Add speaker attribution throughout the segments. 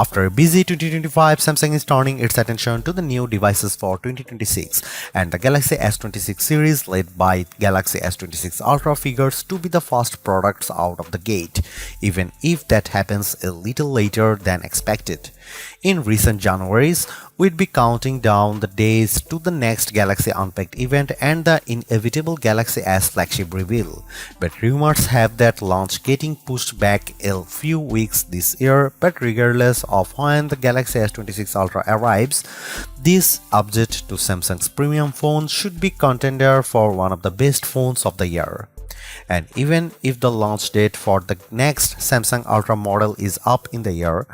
Speaker 1: After a busy 2025, Samsung is turning its attention to the new devices for 2026, and the Galaxy S26 series led by Galaxy S26 Ultra figures to be the first products out of the gate, even if that happens a little later than expected. In recent Januaries, we'd be counting down the days to the next Galaxy Unpacked event and the inevitable Galaxy S Flagship reveal, but rumors have that launch getting pushed back a few weeks this year. But regardless of when the Galaxy S26 Ultra arrives, this update to Samsung's premium phone should be contender for one of the best phones of the year. And even if the launch date for the next Samsung Ultra model is up in the air,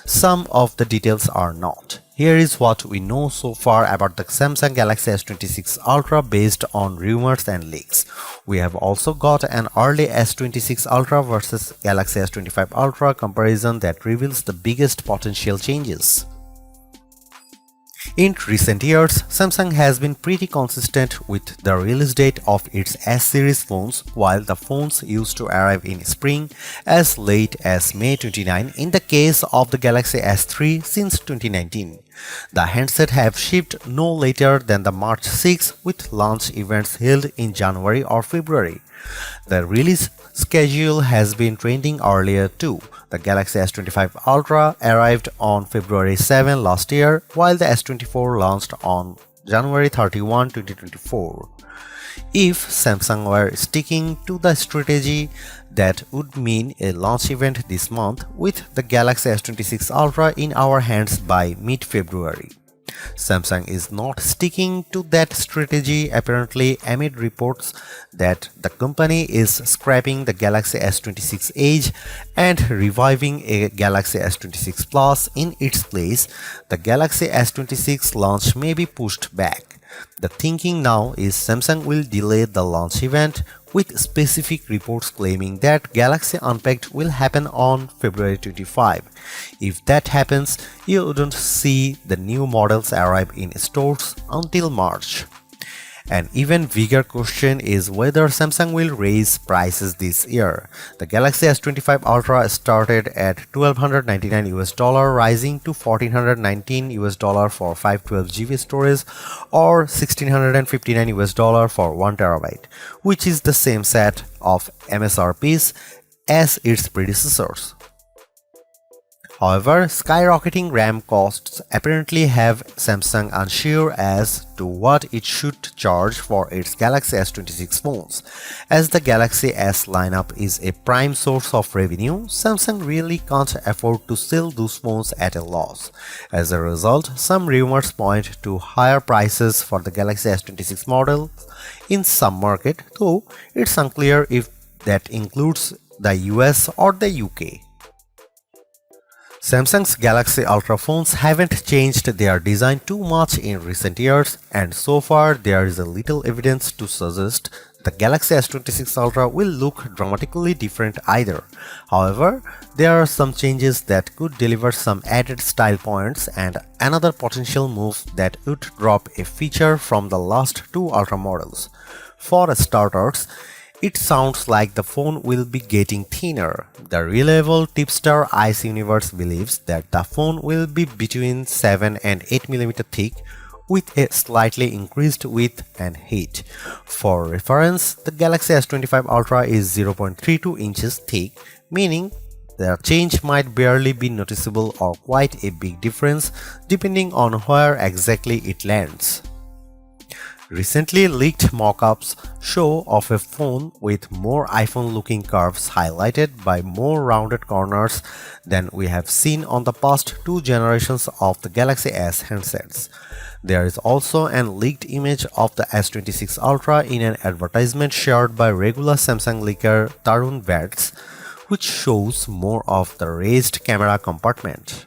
Speaker 1: some of the details are not. Here is what we know so far about the Samsung Galaxy S26 Ultra based on rumors and leaks. We have also got an early S26 Ultra versus Galaxy S25 Ultra comparison that reveals the biggest potential changes. In recent years, Samsung has been pretty consistent with the release date of its S-series phones, while the phones used to arrive in spring as late as May 29 in the case of the Galaxy S3 since 2019. The handsets have shipped no later than the March 6 with launch events held in January or February. The release schedule has been trending earlier too. The Galaxy S25 Ultra arrived on February 7 last year, while the S24 launched on January 31, 2024. If Samsung were sticking to the strategy, that would mean a launch event this month with the Galaxy S26 Ultra in our hands by mid-February. Samsung is not sticking to that strategy apparently amid reports that the company is scrapping the Galaxy S26 Edge and reviving a Galaxy S26 Plus in its place. The Galaxy S26 launch may be pushed back. The thinking now is Samsung will delay the launch event, with specific reports claiming that Galaxy Unpacked will happen on February 25. If that happens, you wouldn't see the new models arrive in stores until March. An even bigger question is whether Samsung will raise prices this year. The Galaxy S25 Ultra started at $1,299 rising to $1,419 for 512GB storage or $1,659 for 1TB, which is the same set of MSRPs as its predecessors. However, skyrocketing RAM costs apparently have Samsung unsure as to what it should charge for its Galaxy S26 phones. As the Galaxy S lineup is a prime source of revenue, Samsung really can't afford to sell those phones at a loss. As a result, some rumors point to higher prices for the Galaxy S26 model in some market, though it's unclear if that includes the US or the UK. Samsung's Galaxy Ultra phones haven't changed their design too much in recent years, and so far there is a little evidence to suggest the Galaxy S26 Ultra will look dramatically different either. However, there are some changes that could deliver some added style points, and another potential move that would drop a feature from the last two Ultra models. For starters, it sounds like the phone will be getting thinner. The reliable tipster Ice Universe believes that the phone will be between 7 and 8mm thick with a slightly increased width and height. For reference, the Galaxy S25 Ultra is 0.32 inches thick, meaning the change might barely be noticeable or quite a big difference depending on where exactly it lands. Recently leaked mock-ups show of a phone with more iPhone-looking curves highlighted by more rounded corners than we have seen on the past two generations of the Galaxy S handsets. There is also an leaked image of the S26 Ultra in an advertisement shared by regular Samsung leaker Tarun Vats, which shows more of the raised camera compartment.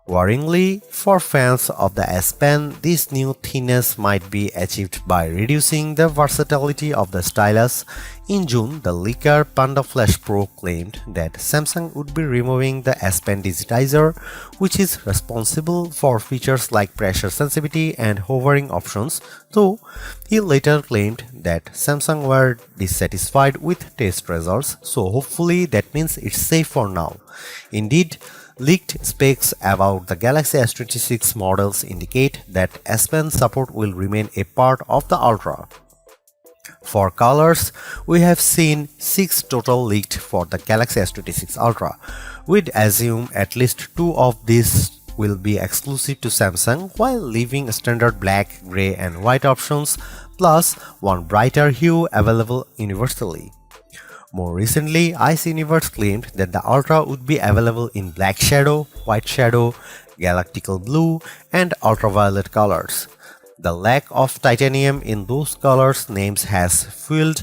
Speaker 1: Worryingly, for fans of the S Pen, this new thinness might be achieved by reducing the versatility of the stylus. In June, the leaker Panda Flash Pro claimed that Samsung would be removing the S Pen digitizer, which is responsible for features like pressure sensitivity and hovering options, though he later claimed that Samsung were dissatisfied with test results, so hopefully that means it's safe for now. Indeed, Leaked specs about the Galaxy S26 models indicate that S Pen support will remain a part of the Ultra. For colors, we have seen 6 total leaked for the Galaxy S26 Ultra. We'd assume at least 2 of these will be exclusive to Samsung, while leaving standard black, grey and white options, plus one brighter hue available universally. More recently, Ice Universe claimed that the Ultra would be available in black shadow, white shadow, galactical blue and ultraviolet colors. The lack of titanium in those colors names has fueled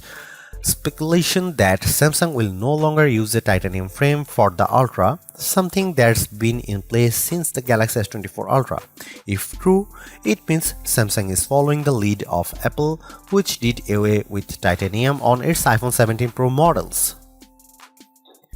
Speaker 1: speculation that Samsung will no longer use a titanium frame for the Ultra, something that's been in place since the Galaxy S24 Ultra. If true, it means Samsung is following the lead of Apple, which did away with titanium on its iPhone 17 Pro models.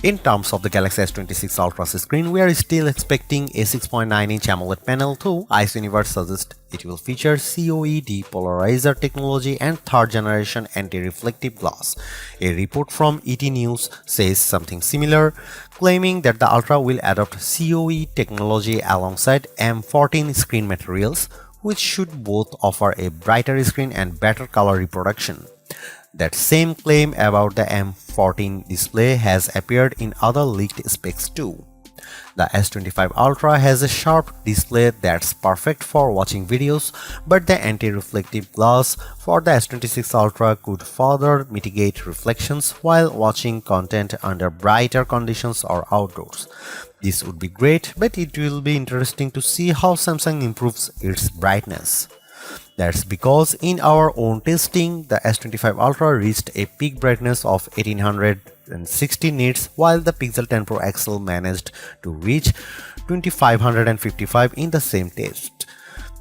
Speaker 1: In terms of the Galaxy S26 Ultra's screen, we are still expecting a 6.9-inch AMOLED panel, though Ice Universe suggests it will feature COE depolarizer technology and third-generation anti-reflective glass. A report from ET News says something similar, claiming that the Ultra will adopt COE technology alongside M14 screen materials, which should both offer a brighter screen and better color reproduction. That same claim about the M14 display has appeared in other leaked specs too. The S25 Ultra has a sharp display that's perfect for watching videos, but the anti-reflective glass for the S26 Ultra could further mitigate reflections while watching content under brighter conditions or outdoors. This would be great, but it will be interesting to see how Samsung improves its brightness. That's because in our own testing, the S25 Ultra reached a peak brightness of 1860 nits, while the Pixel 10 Pro XL managed to reach 2555 in the same test.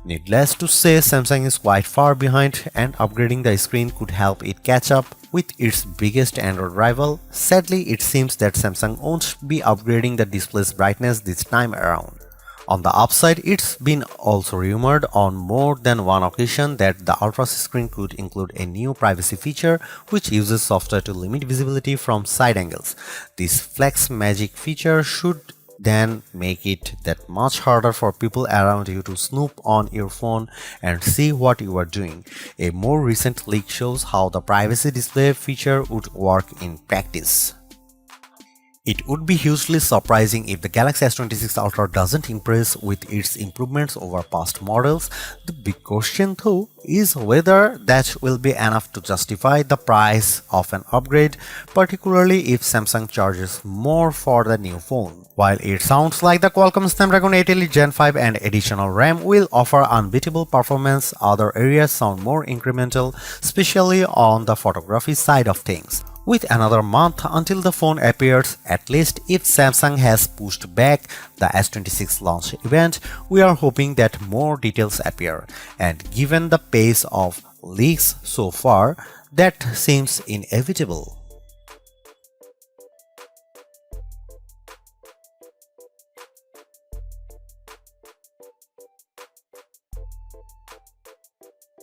Speaker 1: Needless to say, Samsung is quite far behind, and upgrading the screen could help it catch up with its biggest Android rival. Sadly, it seems that Samsung won't be upgrading the display's brightness this time around. On the upside, it's been also rumored on more than one occasion that the Ultra's screen could include a new privacy feature which uses software to limit visibility from side angles. This Flex Magic feature should then make it that much harder for people around you to snoop on your phone and see what you are doing. A more recent leak shows how the privacy display feature would work in practice. It would be hugely surprising if the Galaxy S26 Ultra doesn't impress with its improvements over past models. The big question though is whether that will be enough to justify the price of an upgrade, particularly if Samsung charges more for the new phone. While it sounds like the Qualcomm Snapdragon 8 Elite Gen 5 and additional RAM will offer unbeatable performance, other areas sound more incremental, especially on the photography side of things. With another month until the phone appears, at least if Samsung has pushed back the S26 launch event, we are hoping that more details appear. And given the pace of leaks so far, that seems inevitable.